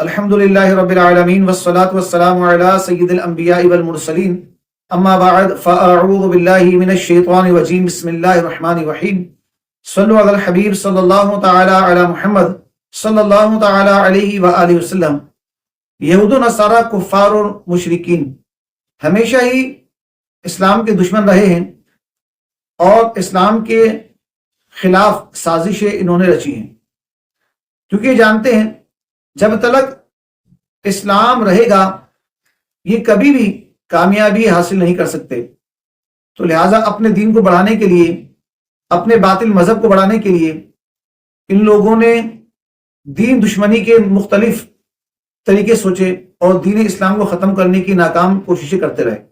الحمد للہ رب العالمین والصلاة والسلام علی سید الانبیاء والمرسلین اما بعد فاعوذ باللہ من الشیطان الرجیم بسم اللہ الرحمن الرحیم صلو علی الحبیب صلی اللہ تعالی علی محمد صلی اللہ تعالی علیہ وآلہ وسلم۔ یہود و نصارہ کفار اور مشرکین ہمیشہ ہی اسلام کے دشمن رہے ہیں اور اسلام کے خلاف سازشیں انہوں نے رچی ہیں، کیونکہ یہ جانتے ہیں جب تک اسلام رہے گا یہ کبھی بھی کامیابی حاصل نہیں کر سکتے، تو لہٰذا اپنے دین کو بڑھانے کے لیے، اپنے باطل مذہب کو بڑھانے کے لیے ان لوگوں نے دین دشمنی کے مختلف طریقے سوچے اور دین اسلام کو ختم کرنے کی ناکام کوششیں کرتے رہے۔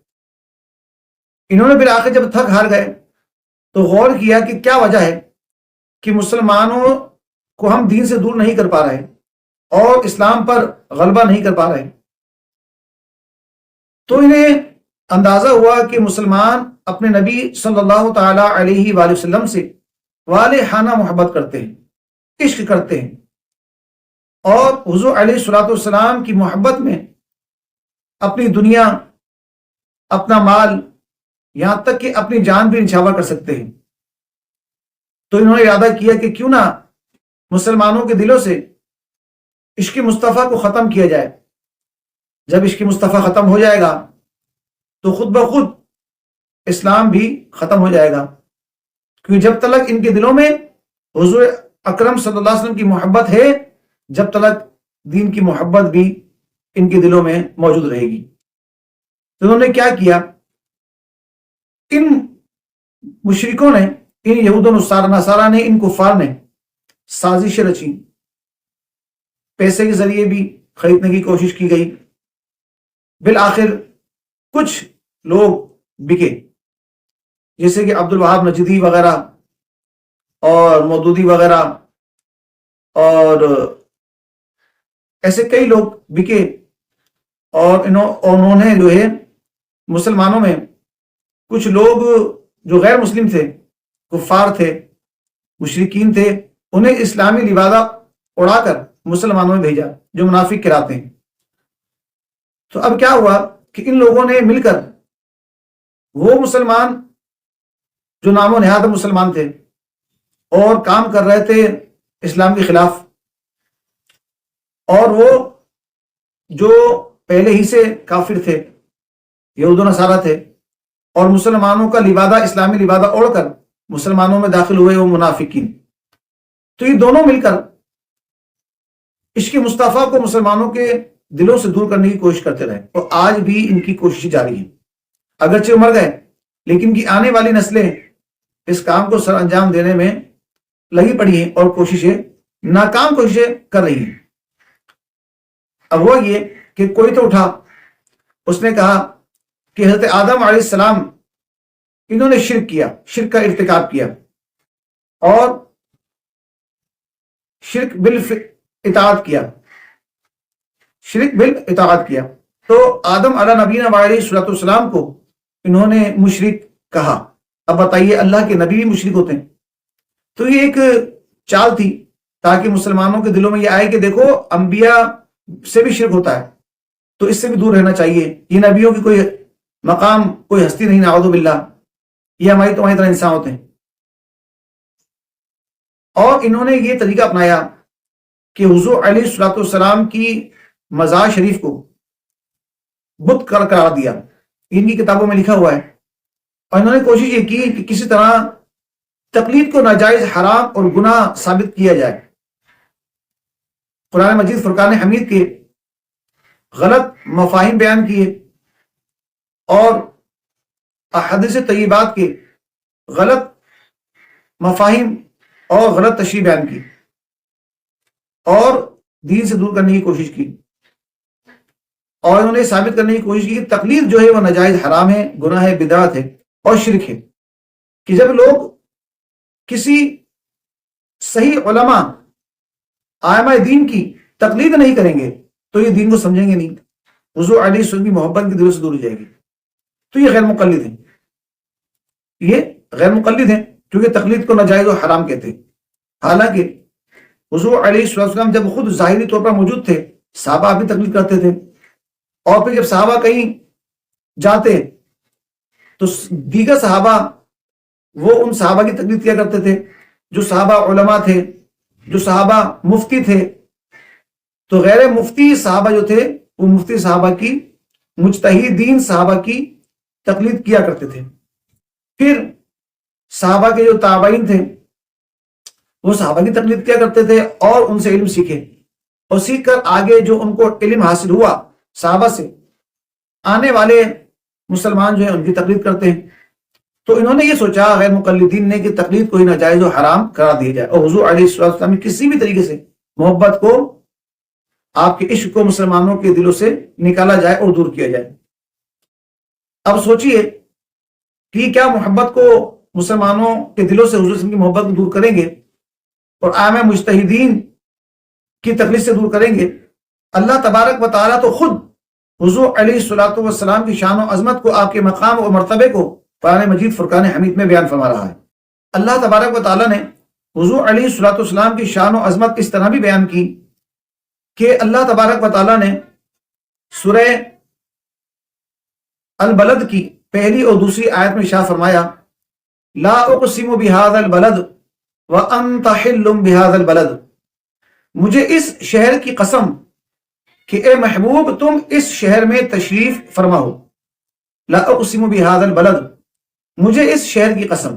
انہوں نے بالآخر جب تھک ہار گئے تو غور کیا کہ کیا وجہ ہے کہ مسلمانوں کو ہم دین سے دور نہیں کر پا رہے اور اسلام پر غلبہ نہیں کر پا رہے۔ تو انہیں اندازہ ہوا کہ مسلمان اپنے نبی صلی اللہ تعالی علیہ وآلہ وسلم سے والہانہ محبت کرتے ہیں، عشق کرتے ہیں، اور حضور علیہ الصلوۃ والسلام کی محبت میں اپنی دنیا، اپنا مال، یہاں تک کہ اپنی جان بھی نچھاور کر سکتے ہیں۔ تو انہوں نے ارادہ کیا کہ کیوں نہ مسلمانوں کے دلوں سے عشق مصطفیٰ کو ختم کیا جائے۔ جب عشق مصطفیٰ ختم ہو جائے گا تو خود بخود اسلام بھی ختم ہو جائے گا، کیونکہ جب تک ان کے دلوں میں حضور اکرم صلی اللہ علیہ وسلم کی محبت ہے، جب تک دین کی محبت بھی ان کے دلوں میں موجود رہے گی۔ تو انہوں نے کیا کیا، ان مشرکوں نے، ان یہود و نصارہ نے، ان کفار نے سازشیں رچی، پیسے کے ذریعے بھی خریدنے کی کوشش کی گئی۔ بالآخر کچھ لوگ بکے، جیسے کہ عبد الوہاب نجدی وغیرہ اور مودودی وغیرہ، اور ایسے کئی لوگ بکے، اور انہوں نے جو ہے مسلمانوں میں کچھ لوگ جو غیر مسلم تھے، کفار تھے، مشرکین تھے، انہیں اسلامی لبادہ اڑا کر مسلمانوں میں بھیجا، جو منافق کہلاتے ہیں۔ تو اب کیا ہوا کہ ان لوگوں نے مل کر وہ مسلمان جو نام و نہاد مسلمان تھے اور کام کر رہے تھے اسلام کے خلاف، اور وہ جو پہلے ہی سے کافر تھے، یہود و نصارہ تھے، اور مسلمانوں کا لبادہ، اسلامی لبادہ اوڑھ کر مسلمانوں میں داخل ہوئے وہ منافقین، تو یہ دونوں مل کر عشق مصطفیٰ کو مسلمانوں کے دلوں سے دور کرنے کی کوشش کرتے رہے، اور آج بھی ان کی کوشش جاری ہے۔ اگرچہ مر گئے لیکن کی آنے والی نسلیں اس کام کو سر انجام دینے میں لگی پڑی ہیں اور ناکام کوششیں کر رہی ہیں۔ اب وہ یہ کہ کوئی تو اٹھا، اس نے کہا کہ حضرت آدم علیہ السلام انہوں نے شرک کیا، شرک کا ارتکاب کیا، اور شرک بالاطاعت کیا، شرک بالاطاعت کیا۔ تو آدم علیہ نبینا علیہ الصلوۃ والسلام کو انہوں نے مشرک کہا۔ اب بتائیے، اللہ کے نبی بھی مشرک ہوتے ہیں؟ تو یہ ایک چال تھی تاکہ مسلمانوں کے دلوں میں یہ آئے کہ دیکھو، انبیاء سے بھی شرک ہوتا ہے، تو اس سے بھی دور رہنا چاہیے، یہ نبیوں کی کوئی مقام، کوئی ہستی نہیں، نعوذ باللہ، یہ ہماری تمہاری طرح انسان ہوتے ہیں۔ اور انہوں نے یہ طریقہ اپنایا کہ حضور علیہ الصلوۃ والسلام کی مزار شریف کو بت قرار دیا، ان کی کتابوں میں لکھا ہوا ہے، اور انہوں نے کوشش یہ کی کہ کسی طرح تقلید کو ناجائز، حرام اور گناہ ثابت کیا جائے۔ قرآن مجید فرقان حمید کے غلط مفاہیم بیان کیے اور احادیث طیبات کے غلط مفاہیم اور غلط تشریح بیان کی، اور دین سے دور کرنے کی کوشش کی، اور انہوں نے ثابت کرنے کی کوشش کی کہ تقلید جو ہے وہ ناجائز، حرام ہے، گناہ ہے، بدعت ہے اور شرک ہے، کہ جب لوگ کسی صحیح علماء، ائمہ دین کی تقلید نہیں کریں گے تو یہ دین کو سمجھیں گے نہیں، حضور علیہ السلام کی محبت کے دلوں سے دور ہو جائے گی۔ تو یہ غیر مقلد ہیں، یہ غیر مقلد ہیں، کیونکہ تقلید کو ناجائز و حرام کہتے ہیں۔ حالانکہ حضور علیہ السلام جب خود ظاہری طور پر موجود تھے صحابہ بھی تقلید کرتے تھے، اور پھر جب صحابہ کہیں جاتے تو دیگر صحابہ وہ ان صحابہ کی تقلید کیا کرتے تھے، جو صحابہ علماء تھے، جو صحابہ مفتی تھے، تو غیر مفتی صحابہ جو تھے وہ مفتی صحابہ کی، مجتہدین صحابہ کی تقلید کیا کرتے تھے۔ پھر صحابہ کے جو تابعین تھے وہ صحابہ کی تقلید کیا کرتے تھے اور ان سے علم سیکھے، اور سیکھ کر آگے جو ان کو علم حاصل ہوا صحابہ سے، آنے والے مسلمان جو ہیں ان کی تقلید کرتے ہیں۔ تو انہوں نے یہ سوچا غیر مقلدین نے کہ تقلید کو ہی ناجائز و حرام قرار دیا جائے، اور حضور علیہ السلام کی کسی بھی طریقے سے محبت کو، آپ کے عشق کو مسلمانوں کے دلوں سے نکالا جائے اور دور کیا جائے۔ اب سوچئے کہ کیا محبت کو، مسلمانوں کے دلوں سے حضور کی محبت کو دور کریں گے اور عام مجتہدین کی تقلید سے دور کریں گے؟ اللہ تبارک و تعالیٰ تو خود حضور علیہ السلام کی شان و عظمت کو، آپ کے مقام و مرتبے کو قرآن مجید فرقان حمید میں بیان فرما رہا ہے۔ اللہ تبارک و تعالیٰ نے حضور علیہ السلام کی شان و عظمت اس طرح بھی بیان کی کہ اللہ تبارک و تعالیٰ نے سورہ البلد کی پہلی اور دوسری آیت میں ارشاد فرمایا، لا اقسم بہذا البلد وانت حل بہذا البلد، مجھے اس شہر کی قسم کہ اے محبوب تم اس شہر میں تشریف فرما ہو۔ لا اقسم بہذا البلد، مجھے اس شہر کی قسم۔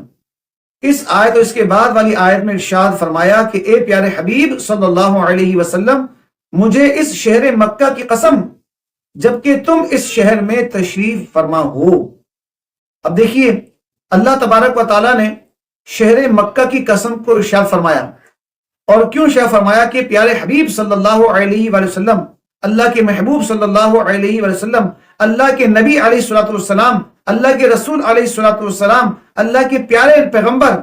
اس آیت اور اس کے بعد والی آیت میں ارشاد فرمایا کہ اے پیارے حبیب صلی اللہ علیہ وسلم، مجھے اس شہر مکہ کی قسم جبکہ تم اس شہر میں تشریف فرما ہو۔ اب دیکھیے اللہ تبارک و تعالیٰ نے شہر مکہ کی قسم کو ارشاد فرمایا، اور کیوں ارشاد فرمایا کہ پیارے حبیب صلی اللہ علیہ وآلہ وسلم، اللہ کے محبوب صلی اللہ علیہ وآلہ وسلم، اللہ کے نبی علیہ الصلوۃ والسلام، اللہ کے رسول علیہ الصلوۃ والسلام، اللہ کے پیارے پیغمبر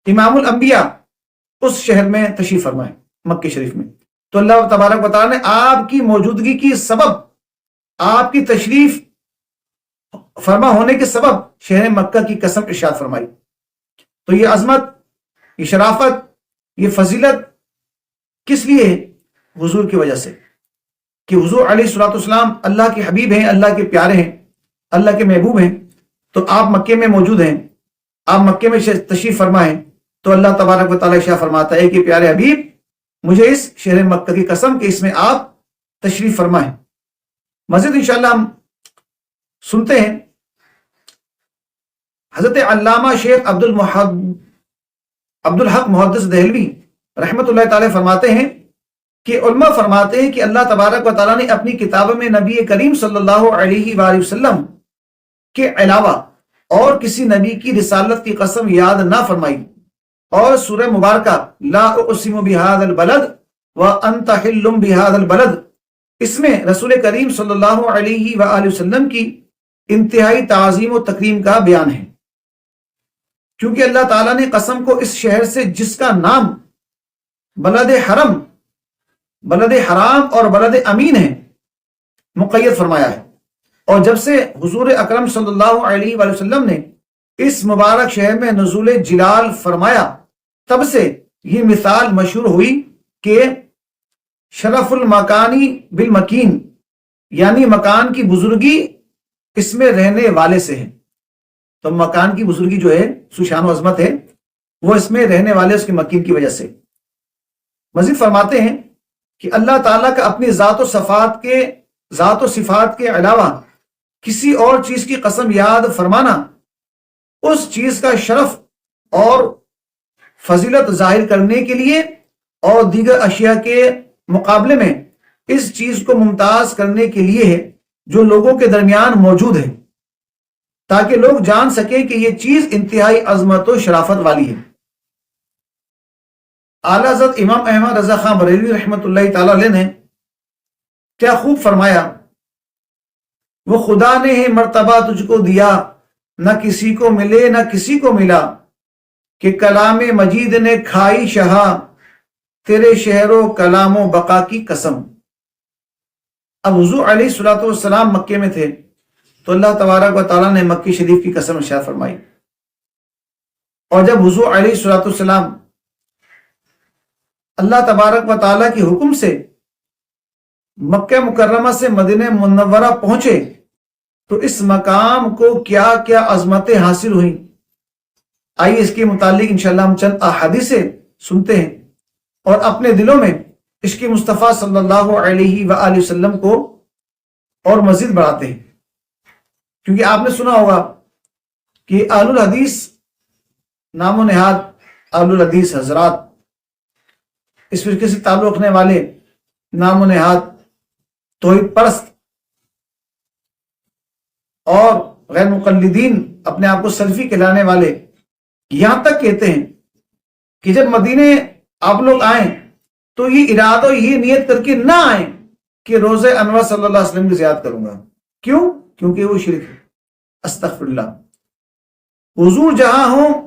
امام الانبیاء اس شہر میں تشریف فرمائے، مکہ شریف میں۔ تو اللہ تبارک و تعالیٰ نے آپ کی موجودگی کی سبب، آپ کی تشریف فرما ہونے کے سبب شہر مکہ کی قسم ارشاد فرمائی۔ تو یہ عظمت، یہ شرافت، یہ فضیلت کس لیے ہے؟ حضور کی وجہ سے، کہ حضور علیہ الصلوۃ والسلام اللہ کے حبیب ہیں، اللہ کے پیارے ہیں، اللہ کے محبوب ہیں۔ تو آپ مکے میں موجود ہیں، آپ مکے میں تشریف فرما ہیں، تو اللہ تبارک و تعالیٰ ارشاد فرماتا ہے کہ پیارے حبیب مجھے اس شہر مکہ کی قسم کہ اس میں آپ تشریف فرما ہیں۔ مزید انشاءاللہ ہم سنتے ہیں حضرت علامہ شیخ عبدالحق محدث دہلوی رحمۃ اللہ تعالی فرماتے ہیں کہ علماء فرماتے ہیں کہ اللہ تبارک و تعالیٰ نے اپنی کتاب میں نبی کریم صلی اللہ علیہ وآلہ وسلم کے علاوہ اور کسی نبی کی رسالت کی قسم یاد نہ فرمائی، اور سورہ مبارکہ لا اقسم بہذا البلد وانت حل بہذا البلد، اس میں رسول کریم صلی اللہ علیہ وآلہ وسلم کی انتہائی تعظیم و تکریم کا بیان ہے، کیونکہ اللہ تعالیٰ نے قسم کو اس شہر سے جس کا نام بلد حرم، بلد حرام اور بلد امین ہے، مقید فرمایا ہے۔ اور جب سے حضور اکرم صلی اللہ علیہ وآلہ وسلم نے اس مبارک شہر میں نزول جلال فرمایا، تب سے یہ مثال مشہور ہوئی کہ شرف المکانی بالمکین، یعنی مکان کی بزرگی اس میں رہنے والے سے ہے۔ تو مکان کی بزرگی جو ہے، شان و عظمت ہے، وہ اس میں رہنے والے اس کے مکین کی وجہ سے۔ مزید فرماتے ہیں کہ اللہ تعالیٰ کا اپنی ذات و صفات کے علاوہ کسی اور چیز کی قسم یاد فرمانا اس چیز کا شرف اور فضیلت ظاہر کرنے کے لیے اور دیگر اشیاء کے مقابلے میں اس چیز کو ممتاز کرنے کے لیے ہے جو لوگوں کے درمیان موجود ہے، تاکہ لوگ جان سکیں کہ یہ چیز انتہائی عظمت و شرافت والی ہے۔ اعلیٰ حضرت امام احمد رضا خان بریلوی رحمۃ اللہ تعالی علیہ نے کیا خوب فرمایا، وہ خدا نے ہے مرتبہ تجھ کو دیا، نہ کسی کو ملے نہ کسی کو ملا، کہ کلام مجید نے کھائی شہا، تیرے شہر و کلام و بقا کی قسم۔ اب حضور علیہ الصلوۃ والسلام مکے میں تھے، تو اللہ تبارک و تعالیٰ نے مکی شریف کی قسم ارشاد فرمائی، اور جب حضور علیہ الصلوۃ والسلام اللہ تبارک و تعالیٰ کے حکم سے مکہ مکرمہ سے مدینہ منورہ پہنچے تو اس مقام کو کیا کیا عظمتیں حاصل ہوئیں، آئیے اس کے متعلق انشاءاللہ ہم چند احادیث سنتے ہیں اور اپنے دلوں میں عشق مصطفیٰ صلی اللہ علیہ وآلہ وسلم کو اور مزید بڑھاتے ہیں۔ کیونکہ آپ نے سنا ہوگا کہ اہل الحدیث نام و نہاد، اہل الحدیث حضرات، اس فرقے سے تعلق رکھنے والے نام و نہاد توحید پرست اور غیر مقلدین، اپنے آپ کو سلفی کہلانے والے، یہاں تک کہتے ہیں کہ جب مدینے آپ لوگ آئیں تو یہ ارادہ، یہ نیت کر کے نہ آئیں کہ روزہ انور صلی اللہ علیہ وسلم کی زیارت کروں گا۔ کیوں؟ کیونکہ وہ شرک ہے۔ استغفر اللہ۔ حضور جہاں ہوں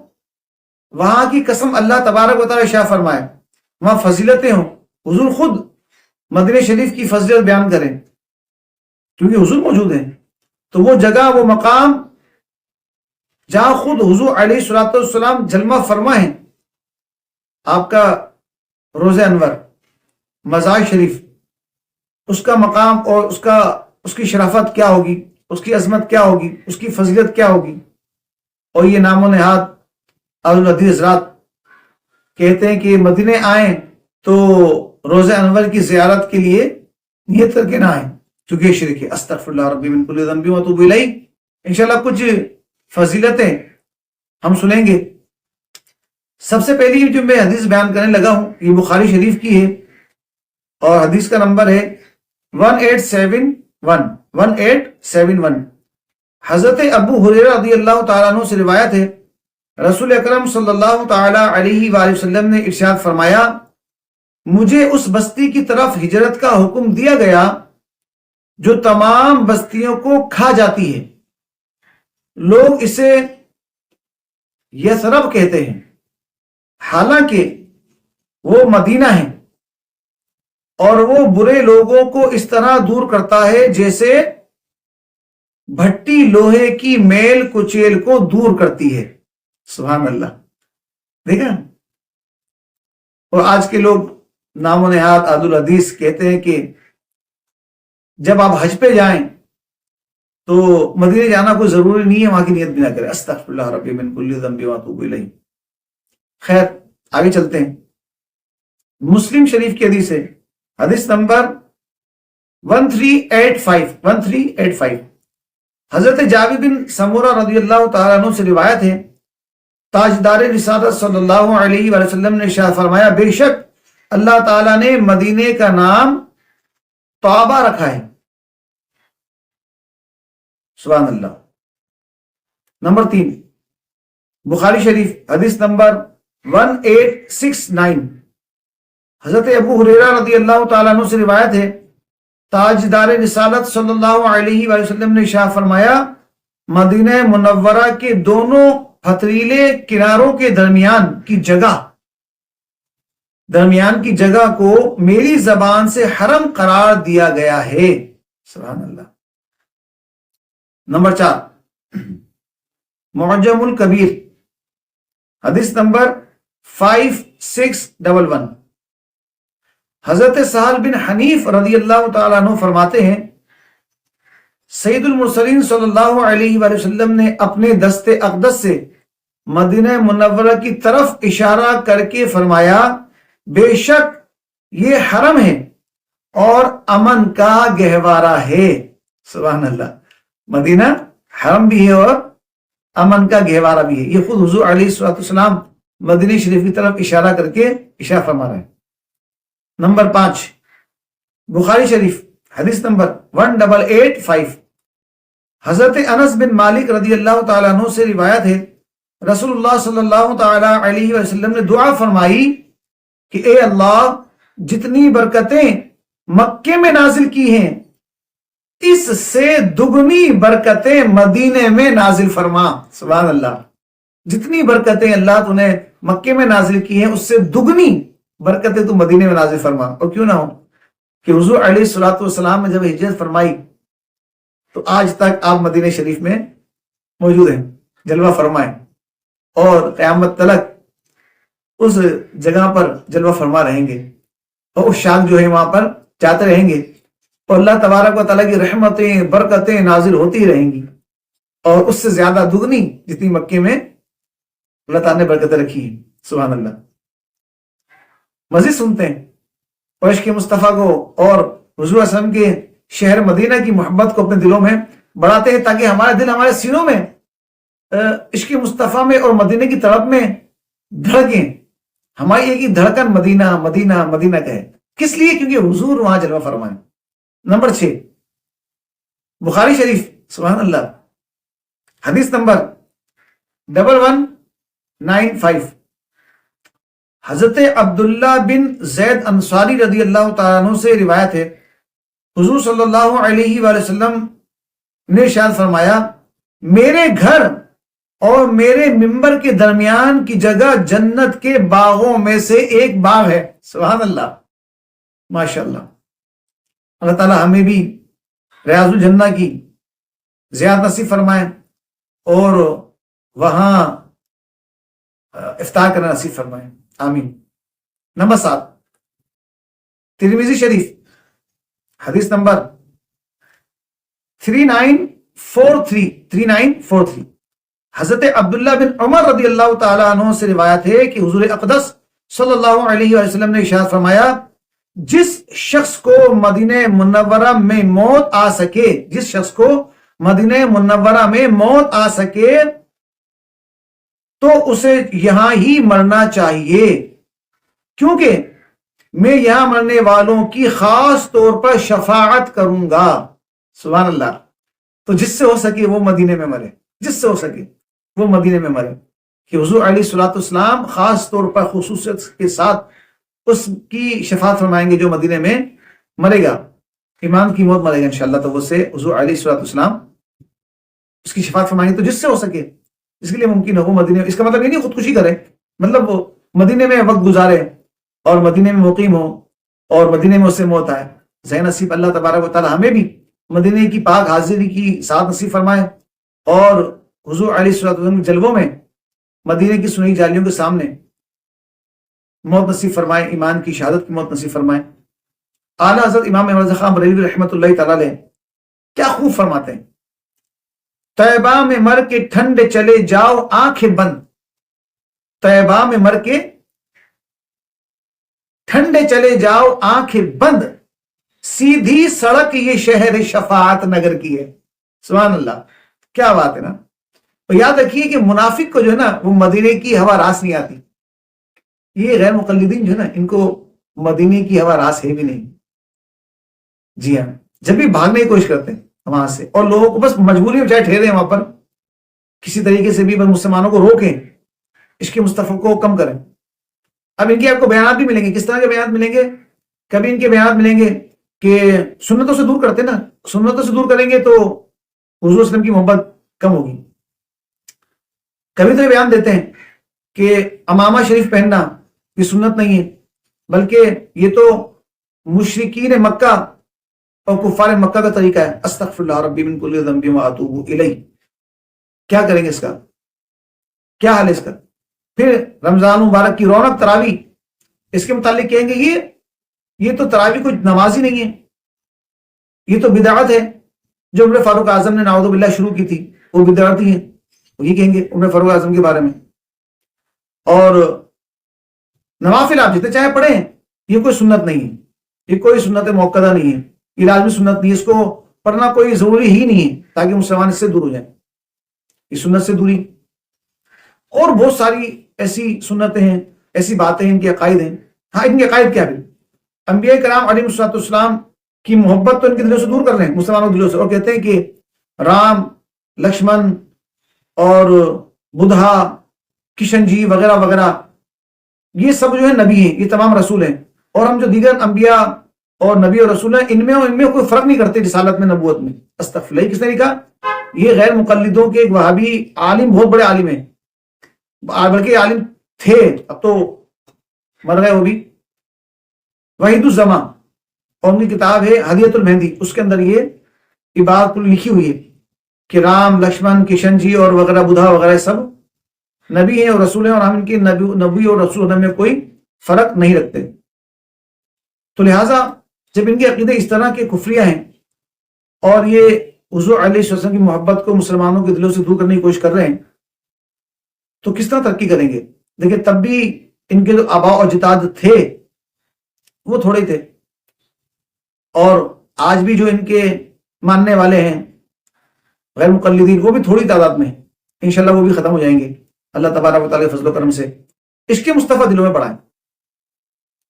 وہاں کی قسم اللہ تبارک و تعالی شاہ فرمائے، وہاں فضیلتیں ہوں، حضور خود مدینہ شریف کی فضیلت بیان کریں کیونکہ حضور موجود ہیں، تو وہ جگہ، وہ مقام جہاں خود حضور علیہ الصلوۃ والسلام جلوہ فرما ہیں، آپ کا روزہ انور، مزار شریف، اس کا مقام اور اس کی شرافت کیا ہوگی، اس کی عظمت کیا ہوگی، اس کی فضیلت کیا ہوگی۔ اور یہ نام و نہاد اہل الحدیث حضرات کہتے ہیں کہ مدینے آئیں تو روزہ انور کی زیارت کے لیے نیت کر کے نہ آئیں کیونکہ یہ شرک ہے۔ استغفر اللہ ربی من کل ذنب واتوب الیہ۔ انشاءاللہ کچھ فضیلتیں ہم سنیں گے۔ سب سے پہلی جو میں حدیث بیان کرنے لگا ہوں یہ بخاری شریف کی ہے اور حدیث کا نمبر ہے 1871۔ حضرت ابو ہریرہ رضی اللہ تعالیٰ عنہ سے روایت ہے، رسول اکرم صلی اللہ تعالیٰ علیہ وآلہ وسلم نے ارشاد فرمایا، مجھے اس بستی کی طرف ہجرت کا حکم دیا گیا جو تمام بستیوں کو کھا جاتی ہے، لوگ اسے یثرب کہتے ہیں، حالانکہ وہ مدینہ ہے، اور وہ برے لوگوں کو اس طرح دور کرتا ہے جیسے بھٹی لوہے کی میل کچیل کو دور کرتی ہے۔ سبحان اللہ۔ دیکھا؟ اور آج کے لوگ نام و نہاد اہل الحدیث کہتے ہیں کہ جب آپ حج پہ جائیں تو مدینے جانا کوئی ضروری نہیں ہے، وہاں کی نیت بھی نہ کریں۔ استغفر اللہ ربی من کل ذنب واتوب الیہ۔ خیر آگے چلتے ہیں۔ مسلم شریف کی حدیث ہے، حدیث نمبر 1385۔ حضرت جابر بن سمورہ رضی اللہ تعالیٰ عنہ سے روایت ہے، تاجدار رسالت صلی اللہ علیہ وآلہ وسلم نے ارشاد فرمایا، بے شک اللہ تعالیٰ نے مدینے کا نام طیبہ رکھا ہے۔ سبحان اللہ۔ نمبر 3، بخاری شریف، حدیث نمبر 1869۔ حضرت ابو ہریرہ رضی اللہ تعالیٰ عنہ سے روایت ہے، تاجدار رسالت صلی اللہ علیہ وآلہ وسلم نے ارشاد فرمایا، مدینہ منورہ کے دونوں پتھریلے کناروں کے درمیان کی جگہ کو میری زبان سے حرم قرار دیا گیا ہے۔ سبحان اللہ۔ نمبر 4، معجم الکبیر، حدیث نمبر 5611۔ حضرت سہل بن حنیف رضی اللہ تعالیٰ عنہ فرماتے ہیں، سید المرسلین صلی اللہ علیہ وآلہ وسلم نے اپنے دست اقدس سے مدینہ منورہ کی طرف اشارہ کر کے فرمایا، بے شک یہ حرم ہے اور امن کا گہوارہ ہے۔ سبحان اللہ۔ مدینہ حرم بھی ہے اور امن کا گہوارہ بھی ہے۔ یہ خود حضور علیہ الصلوۃ والسلام مدینہ شریف کی طرف اشارہ کر کے اشارہ فرما رہے ہیں۔ نمبر 5، بخاری شریف، حدیث نمبر 1885۔ حضرت انس بن مالک رضی اللہ تعالیٰ عنہ سے روایت ہے، رسول اللہ صلی اللہ تعالیٰ علیہ وسلم نے دعا فرمائی کہ اے اللہ، جتنی برکتیں مکے میں نازل کی ہیں اس سے دگنی برکتیں مدینے میں نازل فرما۔ سبحان اللہ۔ جتنی برکتیں اللہ تو نے مکے میں نازل کی ہیں اس سے دگنی برکتیں تو مدینے میں نازل فرما۔ اور کیوں نہ ہو کہ حضور علیہ الصلوۃ والسلام نے جب ہجرت فرمائی تو آج تک آپ مدینہ شریف میں موجود ہیں، جلوہ فرمائیں، اور قیامت تلک اس جگہ پر جلوہ فرما رہیں گے اور اس شاخ جو ہے وہاں پر جاتے رہیں گے اور اللہ تبارک و تعالیٰ کی رحمتیں برکتیں نازل ہوتی رہیں گی، اور اس سے زیادہ دگنی جتنی مکے میں اللہ تعالیٰ نے برکتیں رکھی ہیں۔ سبحان اللہ۔ مزید سنتے ہیں عشق مصطفیٰ کو اور حضور صلی اللہ علیہ وسلم کے شہر مدینہ کی محبت کو اپنے دلوں میں بڑھاتے ہیں، تاکہ ہمارے دل ہمارے سینوں میں عشق مصطفیٰ میں اور مدینہ کی طرف میں دھڑکیں۔ ہماری ایک ہی دھڑکن مدینہ مدینہ مدینہ کا ہے۔ کس لیے؟ کیونکہ حضور وہاں جلوہ فرمائے۔ نمبر 6، بخاری شریف، سبحان اللہ، حدیث نمبر 1195، حضرت عبداللہ بن زید انصاری رضی اللہ تعالیٰ عنہ سے روایت ہے، حضور صلی اللہ علیہ وآلہ وسلم نے ارشاد فرمایا، میرے گھر اور میرے ممبر کے درمیان کی جگہ جنت کے باغوں میں سے ایک باغ ہے۔ سبحان اللہ، ماشاءاللہ۔ اللہ تعالیٰ ہمیں بھی ریاض الجنہ کی زیارت نصیب فرمائے اور وہاں افطار کرنا نصیب فرمائے، آمین۔ نمبر 7، ترمذی شریف، حدیث نمبر 3943، حضرت عبداللہ بن عمر رضی اللہ تعالیٰ عنہ سے روایت ہے کہ حضور اقدس صلی اللہ علیہ وآلہ وسلم نے ارشاد فرمایا، جس شخص کو مدینہ منورہ میں موت آ سکے، جس شخص کو مدینہ منورہ میں موت آ سکے تو اسے یہاں ہی مرنا چاہیے، کیونکہ میں یہاں مرنے والوں کی خاص طور پر شفاعت کروں گا۔ سبحان اللہ۔ تو جس سے ہو سکے وہ مدینے میں مرے، جس سے ہو سکے وہ مدینے میں مرے، کہ حضور علیہ الصلوۃ والسلام خاص طور پر خصوصیت کے ساتھ اس کی شفاعت فرمائیں گے جو مدینے میں مرے گا، ایمان کی موت مرے گا انشاءاللہ، تو وہ سے حضور علیہ الصلوۃ والسلام اس کی شفاعت فرمائیں گے۔ تو جس سے ہو سکے، اس کے لیے ممکن ہو وہ مدینے، اس کا مطلب یہ نہیں خودکشی کرے، مطلب وہ مدینے میں وقت گزارے اور مدینے میں مقیم ہو اور مدینے میں اس سے موت آئے۔ ذہن نصیب اللہ تبارک و تعالی ہمیں بھی مدینے کی پاک حاضری کی ساتھ نصیب فرمائے، اور حضور علیہ الصلوۃ والسلام کے جلووں میں مدینے کی سنئی جالیوں کے سامنے موت نصیب فرمائے، ایمان کی شہادت کی موت نصیب فرمائے۔ اعلیٰ حضرت امام احمد رضا خان بریلوی رحمۃ اللہ تعالی علیہ کیا خوب فرماتے ہیں، طیبہ میں مر کے ٹھنڈے چلے جاؤ آنکھیں بند، طیبہ میں مر کے ٹھنڈے چلے جاؤ آنکھیں بند، سیدھی سڑک یہ شہر شفاعت نگر کی ہے۔ سبحان اللہ، کیا بات ہے نا۔ تو یاد رکھیے کہ منافق کو جو ہے نا وہ مدینے کی ہوا راس نہیں آتی، یہ غیر مقلدین جو ہے نا ان کو مدینے کی ہوا راس ہے بھی نہیں۔ جی ہاں، جب بھی بھاگنے کی کوشش کرتے ہیں وہاں سے، اور لوگوں کو بس مجبوری میں چاہے ٹھہرے وہاں پر، کسی طریقے سے بھی بس مسلمانوں کو روکیں، عشق مصطفیٰ کو کم کریں۔ اب ان کے آپ کو بیانات بھی ملیں گے، کس طرح کے بیانات ملیں گے؟ کبھی ان کے بیانات ملیں گے کہ سنتوں سے دور کرتے نا، سنتوں سے دور کریں گے تو حضور صلی اللہ علیہ وسلم کی محبت کم ہوگی۔ کبھی تو یہ بیان دیتے ہیں کہ امامہ شریف پہننا یہ سنت نہیں ہے، بلکہ یہ تو مشرکین مکہ اور کفار مکہ کا طریقہ ہے، استغفر اللہ ربی من کل ذنب واتوب الیہ۔ کیا کریں گے اس کا؟ کیا حال ہے اس کا؟ پھر رمضان مبارک کی رونق تراویح، اس کے متعلق کہیں گے یہ تو تراویح کوئی نماز ہی نہیں ہے، یہ تو بدعت ہے، جو عمر فاروق اعظم نے نعوذ باللہ شروع کی تھی وہ بدعت ہی ہے، یہ کہیں گے عمر فاروق اعظم کے بارے میں۔ اور نوافل آپ جتنے چاہے پڑھیں، یہ کوئی سنت نہیں ہے، یہ کوئی سنت موقدہ نہیں ہے، یہ لازمی سنت نہیں ہے، اس کو پڑھنا کوئی ضروری ہی نہیں ہے تاکہ مسلمان اس سے دور ہو جائیں، اس سنت سے دوری۔ اور بہت ساری ایسی سنتیں ہیں، ایسی باتیں ہیں، ان کے عقائد ہیں۔ ہاں، ان کے عقائد کیا بھی؟ انبیاء کرام علیہ الصلوۃ والسلام کی محبت تو ان کے دلوں سے دور کر رہے ہیں، مسلمانوں کے دلوں سے، اور کہتے ہیں کہ رام، لکشمن اور بدھا، کشن جی وغیرہ وغیرہ یہ سب جو ہے نبی ہیں، یہ تمام رسول ہیں، اور ہم جو دیگر انبیاء اور نبی اور رسول ہیں ان میں کوئی فرق نہیں کرتے رسالت میں، نبوت میں۔ استغفر اللہ، کس نے لکھا؟ یہ غیر مقلدوں کے ایک وہابی عالم، بہت بڑے عالم ہیں، بلکہ عالم تھے، اب تو مر گئے وہ بھی، وحید الزمان، اور ان کی کتاب ہے ہدیۃ المہندی، اس کے اندر یہ بات لکھی ہوئی ہے کہ رام، لکشمن، کشن جی اور وغیرہ بدھا وغیرہ سب نبی ہیں اور رسول ہیں، اور ہم ان کے نبی اور رسول میں کوئی فرق نہیں رکھتے۔ تو لہٰذا جب ان کے عقیدے اس طرح کے کفریہ ہیں اور یہ حضور علیہ السلام کی محبت کو مسلمانوں کے دلوں سے دور کرنے کی کوشش کر رہے ہیں تو کس طرح ترقی کریں گے؟ دیکھیں تب بھی ان کے جو آباء و اجداد تھے وہ تھوڑے تھے، اور آج بھی جو ان کے ماننے والے ہیں غیر مقلدین وہ بھی تھوڑی تعداد میں ہیں، انشاءاللہ وہ بھی ختم ہو جائیں گے اللہ تبارک و تعالیٰ کے فضل و کرم سے۔ عشق مصطفیٰ دلوں میں بڑھائیں،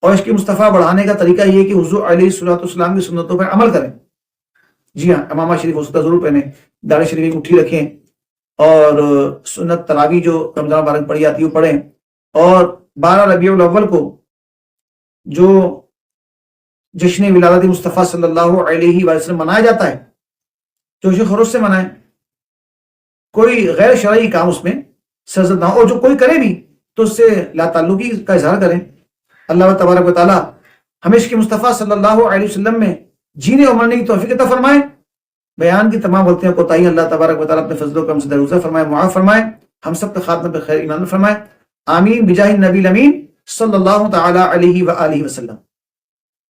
اور عشق مصطفیٰ بڑھانے کا طریقہ یہ کہ حضور علیہ السلام کی سنتوں پر عمل کریں۔ جی ہاں، امامہ شریف وسطیٰ ضرور پہنیں، داڑھی شریف کی مٹھی رکھیں، اور سنت تراویح جو رمضان مبارک پڑھی جاتی ہے وہ پڑھیں، اور 12 ربیع الاول کو جو جشن ولادت مصطفیٰ صلی اللہ علیہ وآلہ وسلم منایا جاتا ہے جوش و خروش سے منائیں، کوئی غیر شرعی کام اس میں سرزد نہ ہو، اور جو کوئی کرے بھی تو اس سے لا تعلقی کا اظہار کریں۔ اللہ تبارک و تعالیٰ ہمیں عشق مصطفیٰ صلی اللہ علیہ وسلم میں جینے اور مرنے کی توفیق عطا فرمائے، بیان کی تمام غلطیاں کوتاہیاں اللہ تبارک و تعالیٰ اپنے فضل و کرم سے درگزر فرمائے، معاف فرمائے، ہم سب کا خاتمہ پہ خیر ایمان فرمائے، آمین بجاہ النبی الامین صلی اللہ تعالی علیہ وآلہ وسلم۔